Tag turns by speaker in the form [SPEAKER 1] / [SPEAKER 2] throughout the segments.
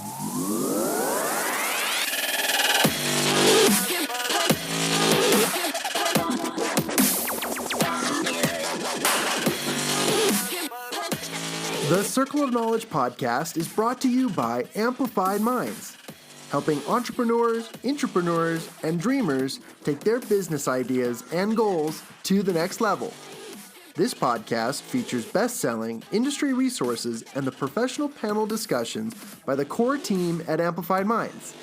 [SPEAKER 1] The Circle of Knowledge podcast is brought to you by Amplified Minds, helping entrepreneurs, intrapreneurs, and dreamers take their business ideas and goals to the next level. This podcast features best-selling industry resources and the professional panel discussions by the core team at Amplified Minds.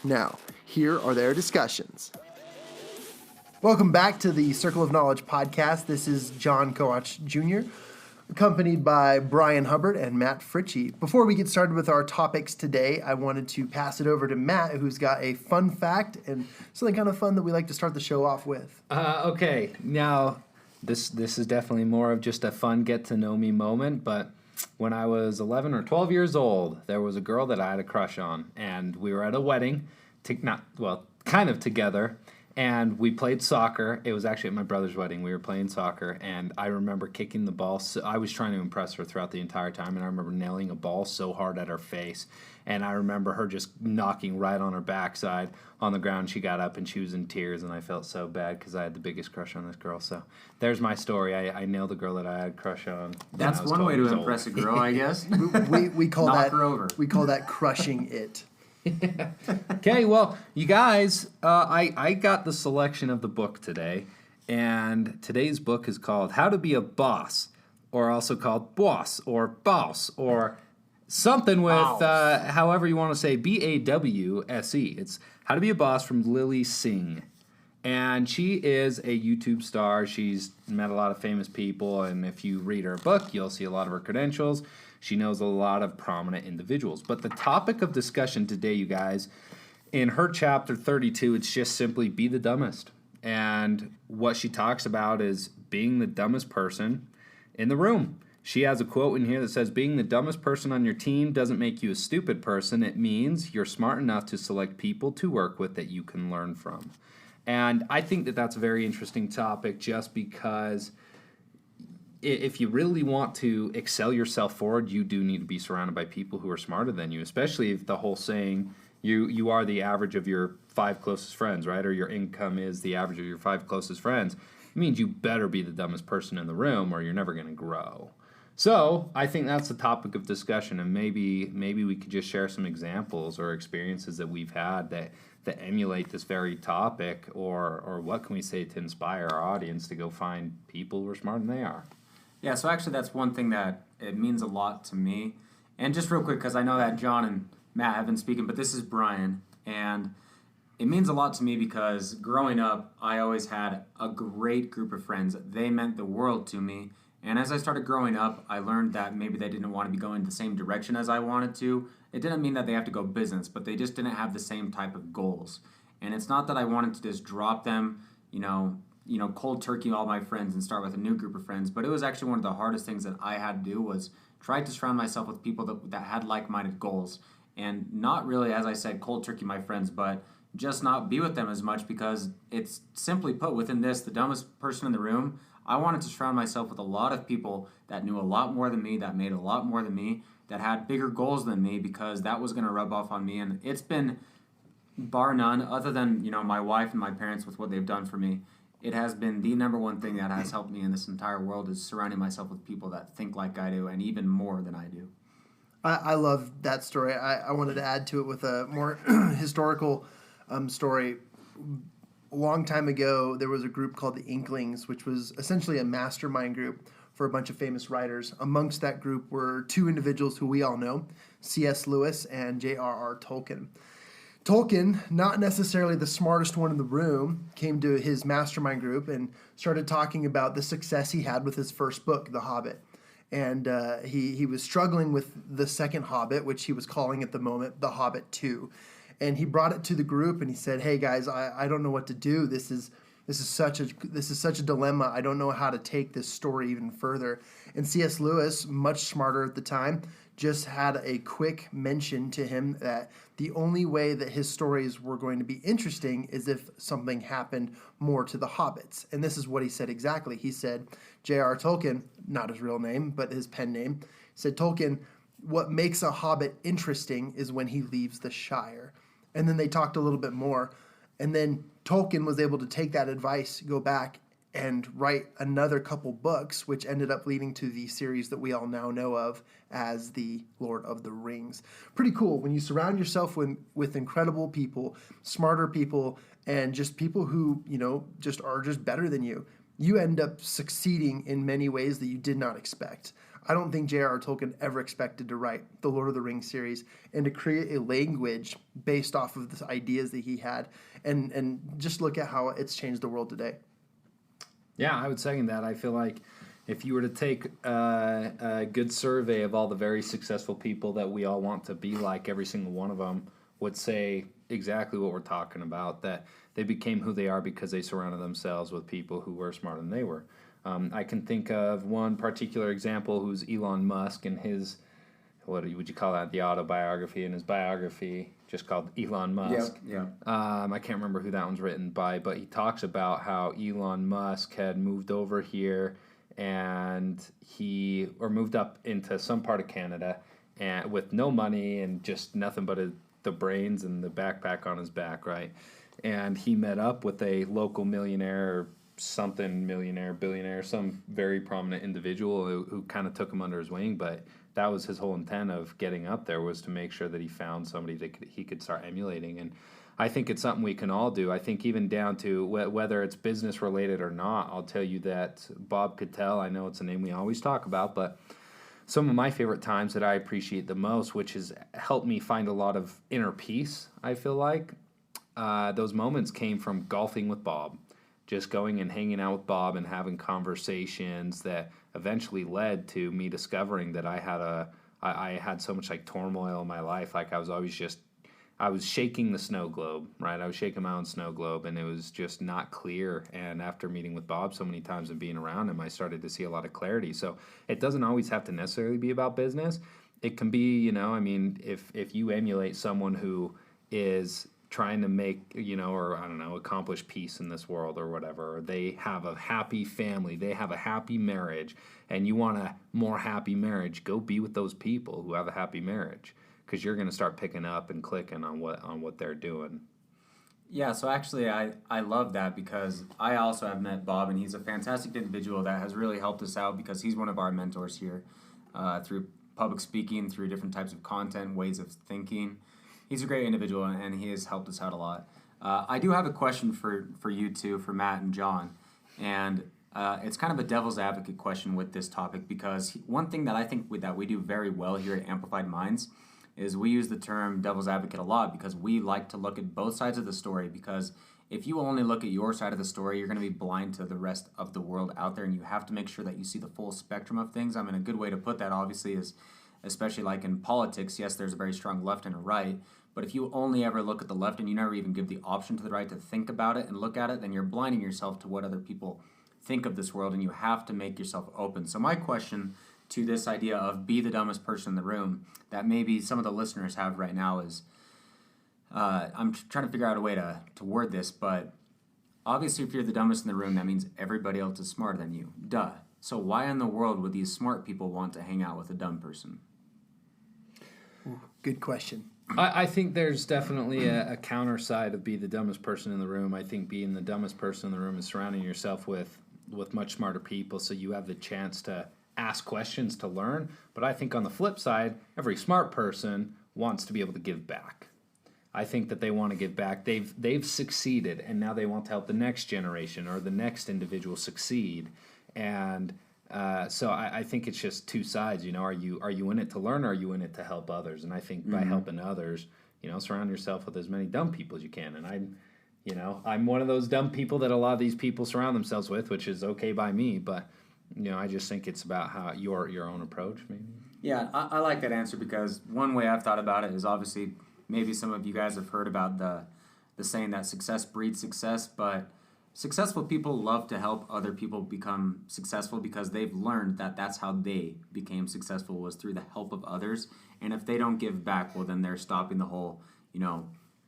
[SPEAKER 1] Now, here are their discussions. Welcome back to the Circle of Knowledge podcast. This is John Kovach Jr., accompanied by Brian Hubbard and Matt Fritzsche. Before we get started with our topics today, I wanted to pass it over to Matt, who's got a fun fact and something kind of fun that we like to start the show off with.
[SPEAKER 2] Okay, now this is definitely more of just a fun get-to-know-me moment, but when I was 11 or 12 years old, there was a girl that I had a crush on, and we were at a wedding, kind of together, and we played soccer. It was actually at my brother's wedding. We were playing soccer, and I remember kicking the ball. So I was trying to impress her throughout the entire time, and I remember nailing a ball so hard at her face. And I remember her just knocking right on her backside on the ground. She got up, and she was in tears, and I felt so bad because I had the biggest crush on this girl. So there's my story. I nailed the girl that I had a crush on.
[SPEAKER 3] That's one way to impress a girl, I guess.
[SPEAKER 1] We call
[SPEAKER 3] Knock
[SPEAKER 1] that
[SPEAKER 3] her over.
[SPEAKER 1] We call that crushing it.
[SPEAKER 2] Okay, well, you guys, I got the selection of the book today, and today's book is called How to Be a Boss, or also called Bawse, or Bawse, or something with, however you want to say, B-A-W-S-E. It's How to Be a Boss from Lilly Singh, and she is a YouTube star. She's met a lot of famous people, and if you read her book, you'll see a lot of her credentials. She knows a lot of prominent individuals. But the topic of discussion today, you guys, in her chapter 32, it's just simply be the dumbest. And what she talks about is being the dumbest person in the room. She has a quote in here that says, being the dumbest person on your team doesn't make you a stupid person. It means you're smart enough to select people to work with that you can learn from. And I think that that's a very interesting topic just because if you really want to excel yourself forward, you do need to be surrounded by people who are smarter than you, especially if the whole saying, you are the average of your 5 closest friends, right? Or your income is the average of your 5 closest friends. It means you better be the dumbest person in the room or you're never going to grow. So I think that's the topic of discussion, and maybe we could just share some examples or experiences that we've had that emulate this very topic, or what can we say to inspire our audience to go find people who are smarter than they are.
[SPEAKER 3] Yeah, so actually that's one thing that it means a lot to me. And just real quick, because I know that John and Matt have been speaking, but this is Brian. And it means a lot to me because growing up, I always had a great group of friends. They meant the world to me. And as I started growing up, I learned that maybe they didn't want to be going the same direction as I wanted to. It didn't mean that they have to go business, but they just didn't have the same type of goals. And it's not that I wanted to just drop them, cold turkey all my friends and start with a new group of friends. But it was actually one of the hardest things that I had to do was try to surround myself with people that had like-minded goals. And not really, as I said, cold turkey my friends, but just not be with them as much because it's simply put within this, the dumbest person in the room, I wanted to surround myself with a lot of people that knew a lot more than me, that made a lot more than me, that had bigger goals than me because that was going to rub off on me. And it's been, bar none, other than, my wife and my parents with what they've done for me, it has been the number one thing that has helped me in this entire world is surrounding myself with people that think like I do and even more than I do.
[SPEAKER 1] I love that story. I wanted to add to it with a more historical story. A long time ago, there was a group called the Inklings, which was essentially a mastermind group for a bunch of famous writers. Amongst that group were 2 individuals who we all know, C.S. Lewis and J.R.R. Tolkien. Tolkien, not necessarily the smartest one in the room, came to his mastermind group and started talking about the success he had with his first book, The Hobbit. And he was struggling with the second Hobbit, which he was calling at the moment The Hobbit 2. And he brought it to the group and he said, "Hey guys, I don't know what to do. This is such a dilemma. I don't know how to take this story even further." And C.S. Lewis, much smarter at the time, just had a quick mention to him that the only way that his stories were going to be interesting is if something happened more to the hobbits. And this is what he said exactly. He said, J.R. Tolkien, not his real name, but his pen name, said, "Tolkien, what makes a hobbit interesting is when he leaves the Shire. And then they talked a little bit more. And then Tolkien was able to take that advice, go back and write another couple books, which ended up leading to the series that we all now know of as the Lord of the Rings. Pretty cool when you surround yourself with incredible people, smarter people, and just people who, just are just better than you. You end up succeeding in many ways that you did not expect. I don't think J.R.R. Tolkien ever expected to write the Lord of the Rings series and to create a language based off of the ideas that he had, and just look at how it's changed the world today.
[SPEAKER 2] Yeah, I would second that. I feel like if you were to take a good survey of all the very successful people that we all want to be like, every single one of them would say exactly what we're talking about, that they became who they are because they surrounded themselves with people who were smarter than they were. I can think of one particular example who's Elon Musk and his, what would you call that, the autobiography, and his biography just called Elon Musk.
[SPEAKER 3] Yeah.
[SPEAKER 2] I can't remember who that one's written by, but he talks about how Elon Musk had moved over here and moved up into some part of Canada and with no money and just nothing but the brains and the backpack on his back, right? And he met up with a local millionaire or something, millionaire, billionaire, some very prominent individual who kind of took him under his wing, but that was his whole intent of getting up there, was to make sure that he found somebody that he could start emulating. And I think it's something we can all do. I think even down to whether it's business related or not, I'll tell you that Bob Cattell, I know it's a name we always talk about, but some of my favorite times that I appreciate the most, which has helped me find a lot of inner peace, I feel like, those moments came from golfing with Bob. Just going and hanging out with Bob and having conversations that eventually led to me discovering that I had so much like turmoil in my life. Like I was shaking the snow globe, right? I was shaking my own snow globe, and it was just not clear. And after meeting with Bob so many times and being around him, I started to see a lot of clarity. So it doesn't always have to necessarily be about business. It can be, if you emulate someone who is trying to make, or I don't know, accomplish peace in this world or whatever, or they have a happy family, they have a happy marriage, and you want a more happy marriage, go be with those people who have a happy marriage, because you're going to start picking up and clicking on what they're doing.
[SPEAKER 3] Yeah, so actually I love that, because I also have met Bob, and he's a fantastic individual that has really helped us out, because he's one of our mentors here through public speaking, through different types of content, ways of thinking. He's a great individual, and he has helped us out a lot. I do have a question for you two, for Matt and John, and it's kind of a devil's advocate question with this topic, because one thing that I think that we do very well here at Amplified Minds is we use the term devil's advocate a lot, because we like to look at both sides of the story, because if you only look at your side of the story, you're going to be blind to the rest of the world out there, and you have to make sure that you see the full spectrum of things. I mean, a good way to put that, obviously, is especially like in politics, yes, there's a very strong left and a right, but if you only ever look at the left and you never even give the option to the right to think about it and look at it, then you're blinding yourself to what other people think of this world, and you have to make yourself open. So my question to this idea of be the dumbest person in the room that maybe some of the listeners have right now is, I'm trying to figure out a way to word this, but obviously if you're the dumbest in the room, that means everybody else is smarter than you. Duh. So why in the world would these smart people want to hang out with a dumb person?
[SPEAKER 1] Ooh, good question.
[SPEAKER 2] I think there's definitely a counter side of be the dumbest person in the room. I think being the dumbest person in the room is surrounding yourself with much smarter people, so you have the chance to ask questions to learn. But I think on the flip side, every smart person wants to be able to give back. I think that they want to give back. They've succeeded, and now they want to help the next generation or the next individual succeed. And so I think it's just two sides. Are you in it to learn, or are you in it to help others? And I think by helping others, surround yourself with as many dumb people as you can. And I'm one of those dumb people that a lot of these people surround themselves with, which is okay by me. But I just think it's about how your own approach, maybe.
[SPEAKER 3] Yeah, I like that answer, because one way I've thought about it is, obviously maybe some of you guys have heard about the saying that success breeds success, but successful people love to help other people become successful, because they've learned that that's how they became successful, was through the help of others. And if they don't give back, well, then they're stopping the whole,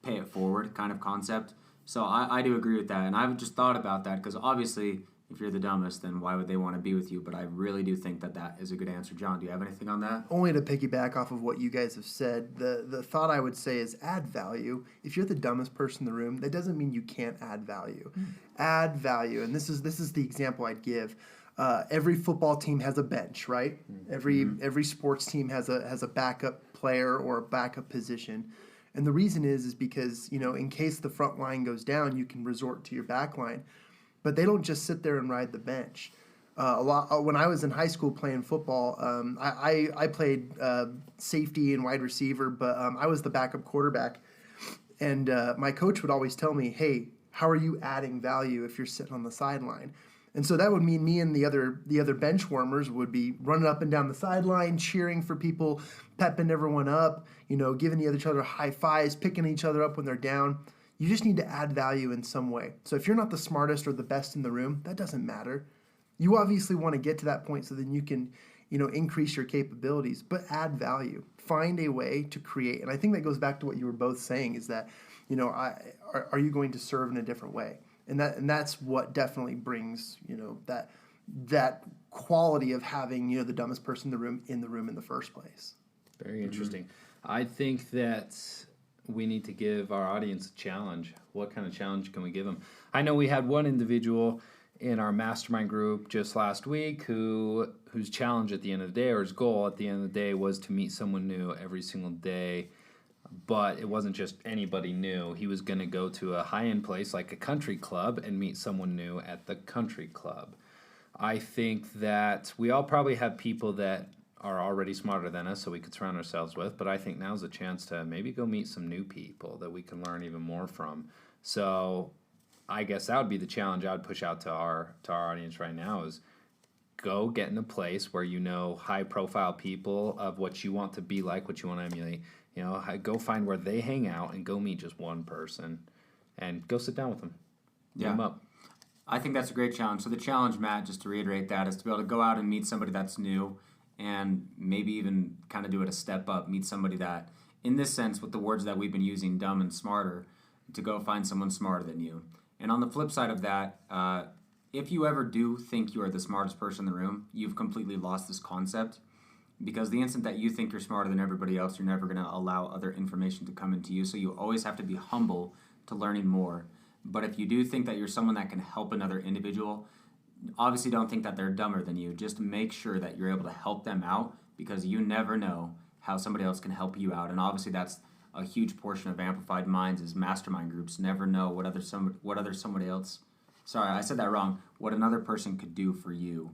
[SPEAKER 3] pay it forward kind of concept. So I do agree with that. And I've just thought about that, because obviously, if you're the dumbest, then why would they want to be with you? But I really do think that that is a good answer. John, do you have anything on that?
[SPEAKER 1] Only to piggyback off of what you guys have said, the thought I would say is add value. If you're the dumbest person in the room, that doesn't mean you can't add value. Add value, and this is the example I'd give. Every football team has a bench, right? Every sports team has a backup player or a backup position. And the reason is because, in case the front line goes down, you can resort to your back line. But they don't just sit there and ride the bench. When I was in high school playing football, I played safety and wide receiver, but I was the backup quarterback. And my coach would always tell me, hey, how are you adding value if you're sitting on the sideline? And so that would mean me and the other bench warmers would be running up and down the sideline, cheering for people, pepping everyone up, giving each other high fives, picking each other up when they're down. You just need to add value in some way. So if you're not the smartest or the best in the room, that doesn't matter. You obviously want to get to that point so then you can, increase your capabilities, but add value. Find a way to create. And I think that goes back to what you were both saying is that, are you going to serve in a different way? And that's what definitely brings, that quality of having, the dumbest person in the room in the first place.
[SPEAKER 2] Very interesting. I think that we need to give our audience a challenge. What kind of challenge can we give them? I know we had one individual in our mastermind group just last week whose challenge at the end of the day, or his goal at the end of the day, was to meet someone new every single day. But it wasn't just anybody new. He was going to go to a high-end place like a country club and meet someone new at the country club. I think that we all probably have people that are already smarter than us, so we could surround ourselves with. But I think now's a chance to maybe go meet some new people that we can learn even more from. So I guess that would be the challenge I would push out to our audience right now is go get in a place where high-profile people of what you want to be like, what you want to emulate. Go find where they hang out and go meet just one person and go sit down with them. Meet them up.
[SPEAKER 3] I think that's a great challenge. So the challenge, Matt, just to reiterate that, is to be able to go out and meet somebody that's new and maybe even kind of do it a step up, meet somebody that, in this sense, with the words that we've been using, dumb and smarter, to go find someone smarter than you. And on the flip side of that, if you ever do think you are the smartest person in the room, you've completely lost this concept. Because the instant that you think you're smarter than everybody else, you're never going to allow other information to come into you. So you always have to be humble to learning more. But if you do think that you're someone that can help another individual, obviously don't think that they're dumber than you. Just make sure that you're able to help them out, because you never know how somebody else can help you out. And obviously that's a huge portion of Amplified Minds is mastermind groups. Never know what another person could do for you.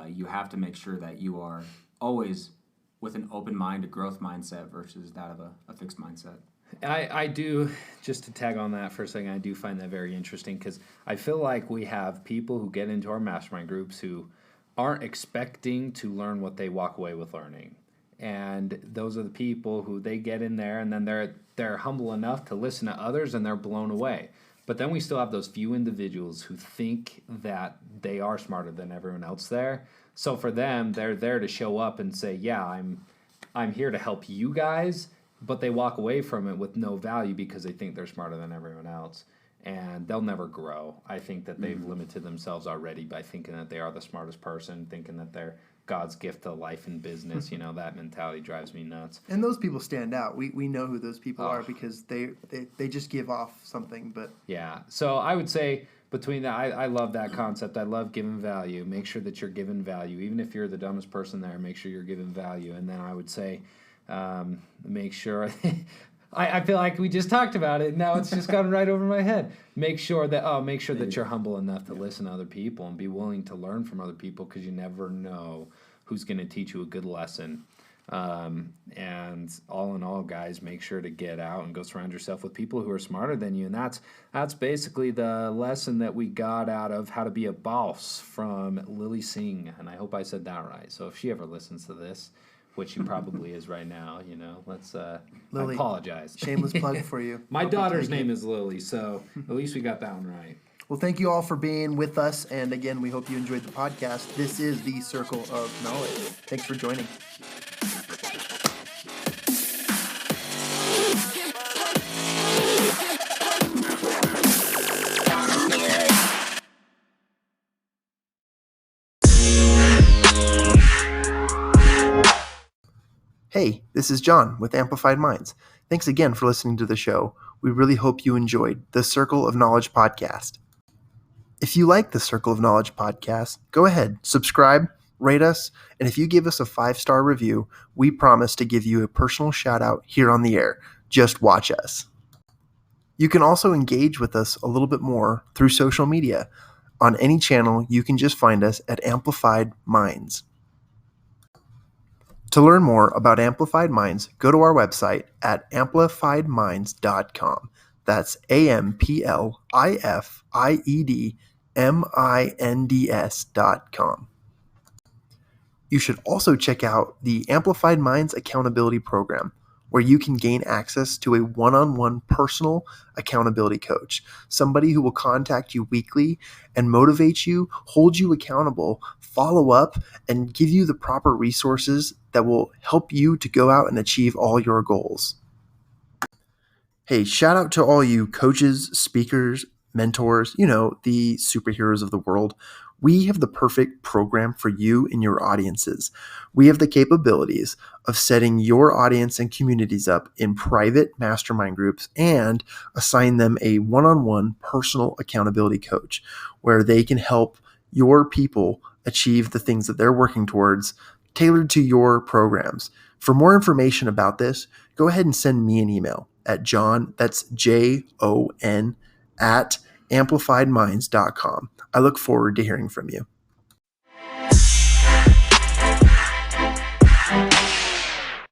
[SPEAKER 3] You have to make sure that you are always with an open mind, a growth mindset versus that of a fixed mindset.
[SPEAKER 2] I do, just to tag on that for a second, I do find that very interesting because I feel like we have people who get into our mastermind groups who aren't expecting to learn what they walk away with learning. And those are the people who they get in there and then they're humble enough to listen to others and they're blown away. But then we still have those few individuals who think that they are smarter than everyone else there. So for them, they're there to show up and say, yeah, I'm here to help you guys, but they walk away from it with no value because they think they're smarter than everyone else. And they'll never grow. I think that they've limited themselves already by thinking that they are the smartest person, thinking that they're God's gift to life and business. That mentality drives me nuts.
[SPEAKER 1] And those people stand out. We know who those people are because they just give off something. But
[SPEAKER 2] yeah, so I would say between that, I love that concept. I love giving value. Make sure that you're giving value. Even if you're the dumbest person there, make sure you're giving value. And then I would say make sure... I feel like we just talked about it. Now it's just gone right over my head. Make sure that you're humble enough to listen to other people and be willing to learn from other people because you never know who's going to teach you a good lesson. And all in all, guys, make sure to get out and go surround yourself with people who are smarter than you. And that's basically the lesson that we got out of How to Be a Bawse from Lilly Singh. And I hope I said that right. So if she ever listens to this, which she probably is right now, let's
[SPEAKER 1] Lily,
[SPEAKER 2] I apologize.
[SPEAKER 1] Shameless plug for you.
[SPEAKER 2] My daughter's name is Lily, so at least we got that one right.
[SPEAKER 1] Well, thank you all for being with us. And again, we hope you enjoyed the podcast. This is the Circle of Knowledge. Thanks for joining. this is John with Amplified Minds. Thanks again for listening to the show. We really hope you enjoyed the Circle of Knowledge podcast. If you like the Circle of Knowledge podcast, go ahead, subscribe, rate us, and if you give us a 5-star review, we promise to give you a personal shout out here on the air. Just watch us. You can also engage with us a little bit more through social media. On any channel, you can just find us at Amplified Minds. To learn more about Amplified Minds, go to our website at amplifiedminds.com. That's AMPLIFIEDMINDS.com. You should also check out the Amplified Minds Accountability Program, where you can gain access to a one-on-one personal accountability coach, somebody who will contact you weekly and motivate you, hold you accountable, follow up, and give you the proper resources that will help you to go out and achieve all your goals. Hey, shout out to all you coaches, speakers, mentors, the superheroes of the world. We have the perfect program for you and your audiences. We have the capabilities of setting your audience and communities up in private mastermind groups and assign them a one-on-one personal accountability coach where they can help your people achieve the things that they're working towards, tailored to your programs. For more information about this, go ahead and send me an email at John, that's JON, at amplifiedminds.com. I look forward to hearing from you.